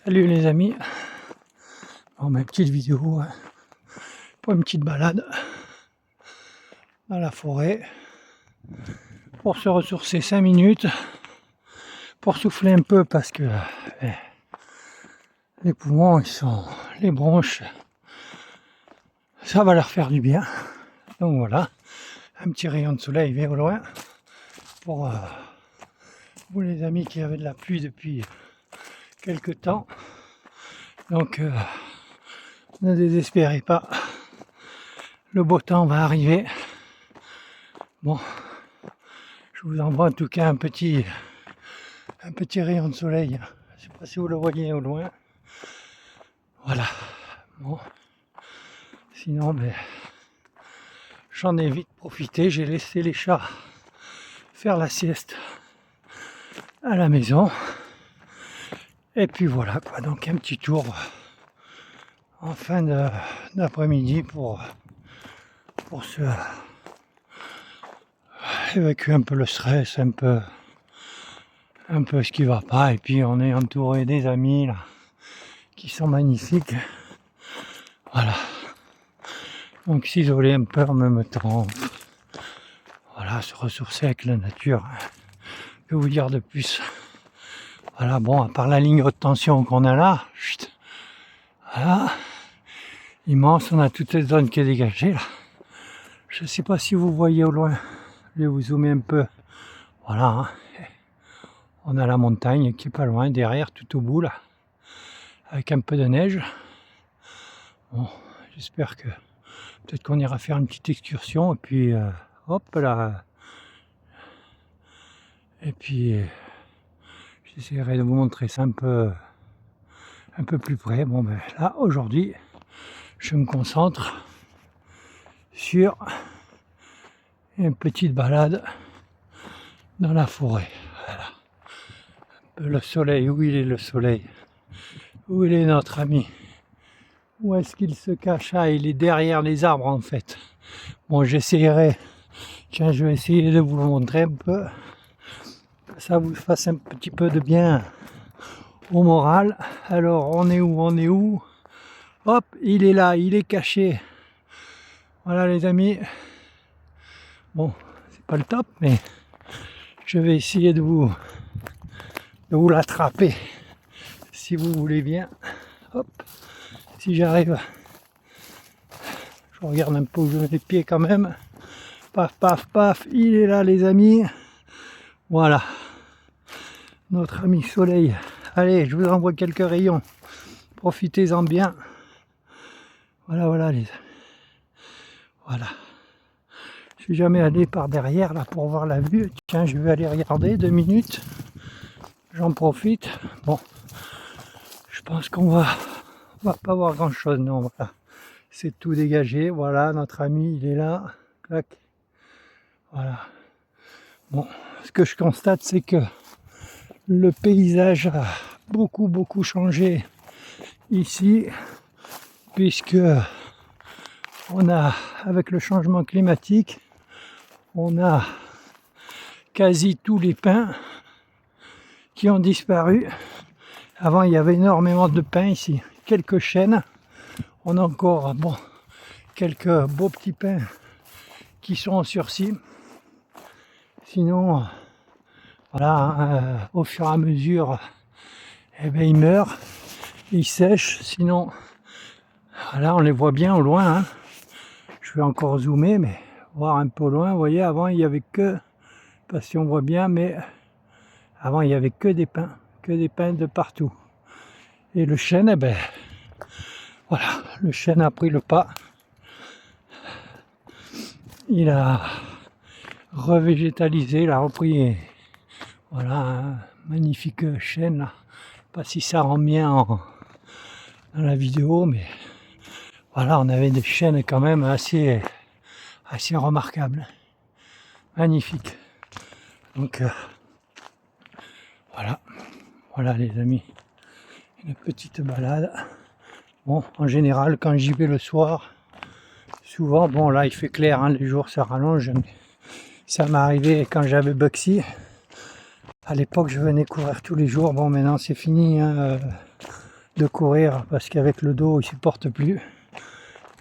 Salut les amis, bon, ma petite vidéo hein, pour une petite balade dans la forêt pour se ressourcer 5 minutes, pour souffler un peu parce que les poumons, les bronches, ça va leur faire du bien. Donc voilà, un petit rayon de soleil vers au loin pour vous les amis qui avaient de la pluie depuis quelques temps. Donc ne désespérez pas, le beau temps va arriver. Bon, je vous envoie en tout cas un petit rayon de soleil. Je ne sais pas si vous le voyez au loin. Voilà. Bon. Sinon, j'en ai vite profité. J'ai laissé les chats faire la sieste à la maison. Et puis voilà quoi. Donc un petit tour en fin d'après-midi pour se évacuer un peu le stress, un peu ce qui va pas. Et puis on est entouré des amis là qui sont magnifiques. Voilà. Donc s'isoler un peu en même temps. Voilà, se ressourcer avec la nature. Que vous dire de plus? Voilà, bon, à part la ligne haute tension qu'on a là, chut, voilà, immense, on a toute cette zone qui est dégagée là. Je sais pas si vous voyez au loin, je vais vous zoomer un peu. Voilà, hein. On a la montagne qui est pas loin, derrière, tout au bout là, avec un peu de neige. Bon, j'espère que peut-être qu'on ira faire une petite excursion et puis hop là. Et puis j'essaierai de vous montrer ça un peu plus près. Bon là aujourd'hui je me concentre sur une petite balade dans la forêt. Voilà. Un peu le soleil, où il est le soleil? Où il est notre ami? Où est-ce qu'il se cache? Ah, il est derrière les arbres en fait. Bon, j'essaierai, tiens, je vais essayer de vous le montrer un peu, que ça vous fasse un petit peu de bien au moral. Alors, on est où? Hop, il est là, il est caché. Voilà les amis. Bon, c'est pas le top, mais je vais essayer de vous l'attraper, si vous voulez bien. Hop, si j'arrive. Je regarde un peu où je mets les pieds quand même. Paf, paf, paf, il est là les amis. Voilà, notre ami soleil. Allez, je vous envoie quelques rayons. Profitez-en bien. Voilà les amis. Voilà. Je suis jamais allé par derrière là pour voir la vue. Tiens, je vais aller regarder 2 minutes. J'en profite. Bon, je pense qu'on va pas voir grand chose. Non, voilà. C'est tout dégagé. Voilà, notre ami, il est là. Clac. Voilà. Bon, ce que je constate, c'est que le paysage a beaucoup changé ici, puisque on a, avec le changement climatique, on a quasi tous les pins qui ont disparu. Avant, il y avait énormément de pins ici, quelques chênes. On a encore, bon, quelques beaux petits pins qui sont en sursis. Sinon, voilà, au fur et à mesure, ils meurent, ils sèchent. Sinon, voilà, on les voit bien au loin. Hein. Je vais encore zoomer, mais voir un peu au loin. Vous voyez, avant, il n'y avait que, pas si on voit bien, mais avant, il n'y avait que des pins de partout. Et le chêne, voilà, le chêne a pris le pas. Il a revégétalisé, il a repris, voilà, un magnifique chêne là. Pas si ça rend bien dans la vidéo, mais voilà, on avait des chênes quand même assez remarquables, magnifiques. Donc voilà les amis, une petite balade. Bon, en général, quand j'y vais le soir, souvent, bon là il fait clair, hein, les jours ça rallonge, mais ça m'est arrivé quand j'avais Bugsy. À l'époque, je venais courir tous les jours. Bon, maintenant c'est fini. Hein. de courir parce qu'avec le dos il supporte plus.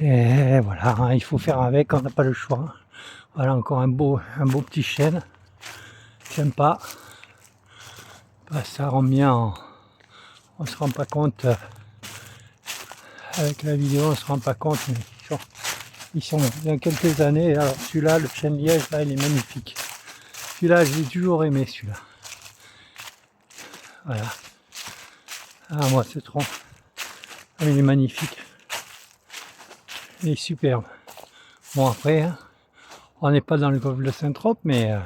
Et voilà, hein, il faut faire avec, on n'a pas le choix. Voilà encore un beau petit chêne, sympa. Bah, ça rend bien, on se rend pas compte, avec la vidéo on se rend pas compte, mais ils sont dans quelques années. Alors celui-là, le chêne liège, là il est magnifique. Celui-là je l'ai toujours aimé, celui-là. Voilà. Ah moi ce tronc, ah, il est magnifique. Il est superbe. Bon après, hein, on n'est pas dans le golfe de Saint-Trope, mais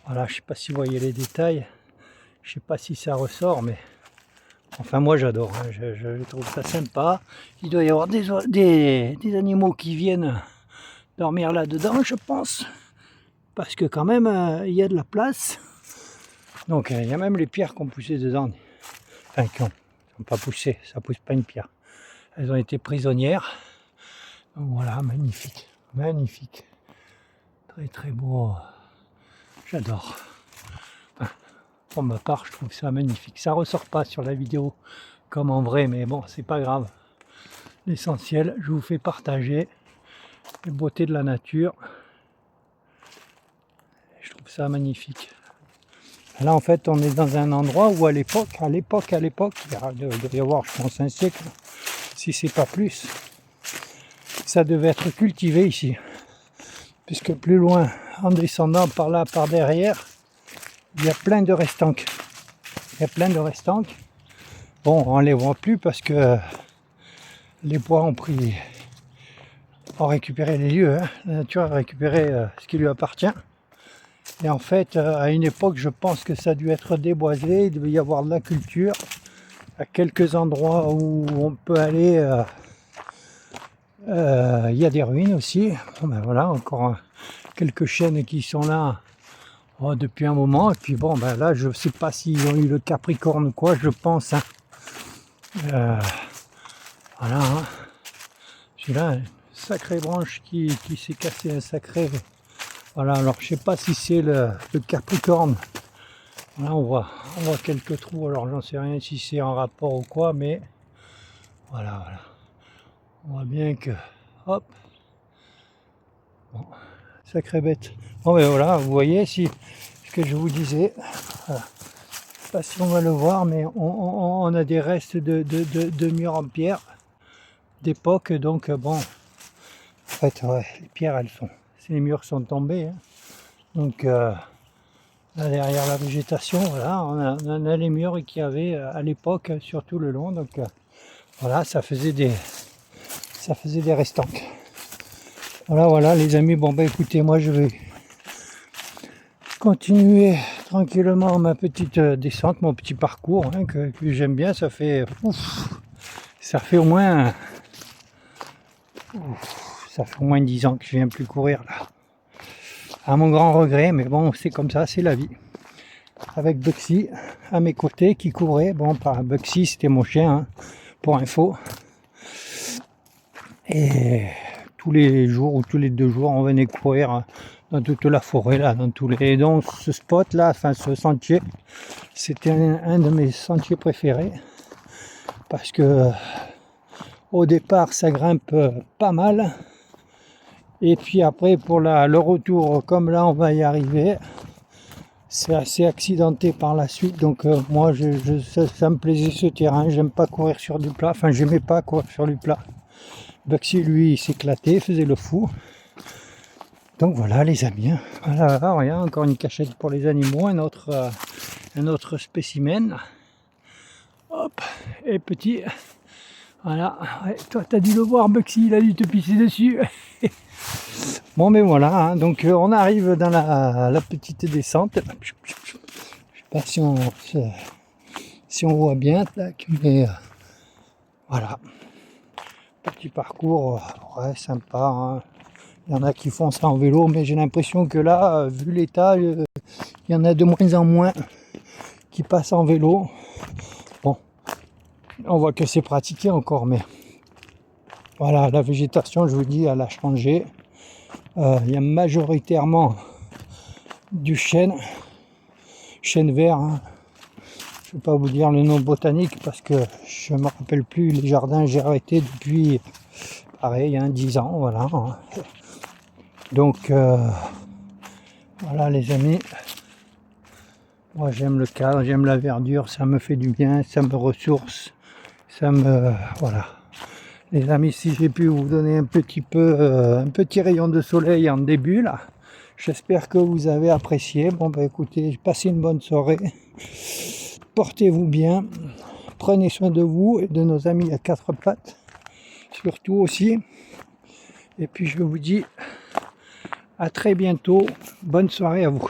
voilà, je sais pas si vous voyez les détails. Je sais pas si ça ressort, mais enfin moi j'adore, hein. Je trouve ça sympa. Il doit y avoir des animaux qui viennent dormir là-dedans, je pense. Parce que quand même, il y a de la place. Donc il y a même les pierres qui ont poussé dedans. Enfin, qui n'ont pas poussé, ça pousse pas une pierre. Elles ont été prisonnières. Donc voilà, magnifique. Magnifique. Très très beau. J'adore. Pour ma part, je trouve ça magnifique. Ça ressort pas sur la vidéo comme en vrai, mais bon, c'est pas grave. L'essentiel, je vous fais partager les beautés de la nature. Je trouve ça magnifique. Là, en fait, on est dans un endroit où à l'époque, il doit y avoir, je pense, un siècle, si c'est pas plus, ça devait être cultivé ici. Puisque plus loin, en descendant par là, par derrière, il y a plein de restanques. Bon, on les voit plus parce que les bois ont récupéré les lieux. Hein. La nature a récupéré ce qui lui appartient. Et en fait, à une époque, je pense que ça a dû être déboisé. Il devait y avoir de la culture. À quelques endroits où on peut aller, il y a des ruines aussi. Bon, ben voilà, encore quelques chênes qui sont là. Depuis un moment, et puis bon, ben là, je sais pas s'ils ont eu le Capricorne ou quoi, je pense. Hein. Voilà. Hein. Celui-là, une sacrée branche qui s'est cassée, un sacré. Voilà, alors je sais pas si c'est le Capricorne. Là, on voit quelques trous, alors j'en sais rien si c'est en rapport ou quoi, mais voilà. On voit bien que, hop. Bon, sacrée bête. Bon, ben voilà, vous voyez, ce que je vous disais, voilà. Je sais pas si on va le voir, mais on a des restes de murs en pierre d'époque, donc bon, en fait, ouais, les pierres, les murs sont tombés, hein. Donc là, derrière la végétation, voilà, on a les murs qu'il y avait à l'époque sur tout le long, donc voilà, ça faisait des restanques. Voilà les amis, bon ben écoutez, moi je vais continuer tranquillement ma petite descente, mon petit parcours, hein, que j'aime bien. Ça fait au moins 10 ans que je viens plus courir là, à mon grand regret, mais bon, c'est comme ça, c'est la vie. Avec Bugsy à mes côtés qui courait, bon, pas Bugsy, c'était mon chien, hein, pour info, et tous les jours ou tous les 2 jours on venait courir dans toute la forêt là, donc ce spot là, enfin ce sentier, c'était un de mes sentiers préférés parce que au départ ça grimpe pas mal, et puis après pour le retour, comme là on va y arriver, c'est assez accidenté par la suite, donc moi ça me plaisait ce terrain. J'aime pas courir sur du plat, enfin j'aimais pas courir sur du plat. Bugsy lui il s'éclatait, faisait le fou. Donc voilà les amis, voilà, regarde, encore une cachette pour les animaux, un autre spécimen. Hop, et petit, voilà, ouais, toi t'as dû le voir Bugsy, il a dû te pisser dessus. Bon mais voilà, hein, donc on arrive dans la petite descente. Je sais pas si on voit bien, tac, mais voilà. Petit parcours, ouais, sympa, hein. Il y en a qui font ça en vélo, mais j'ai l'impression que là, vu l'état, il y en a de moins en moins qui passent en vélo. Bon, on voit que c'est pratiqué encore, mais voilà, la végétation, je vous dis, elle a changé. Il y a majoritairement du chêne vert, hein. Je ne vais pas vous dire le nom botanique parce que je ne me rappelle plus les jardins, j'ai arrêté depuis, pareil, 10 ans, voilà. Donc, voilà les amis, moi j'aime le cadre, j'aime la verdure, ça me fait du bien, ça me ressource, voilà. Les amis, si j'ai pu vous donner un petit rayon de soleil en début là, j'espère que vous avez apprécié. Bon bah écoutez, passez une bonne soirée. Portez-vous bien, prenez soin de vous et de nos amis à quatre pattes, surtout aussi. Et puis je vous dis à très bientôt, bonne soirée à vous.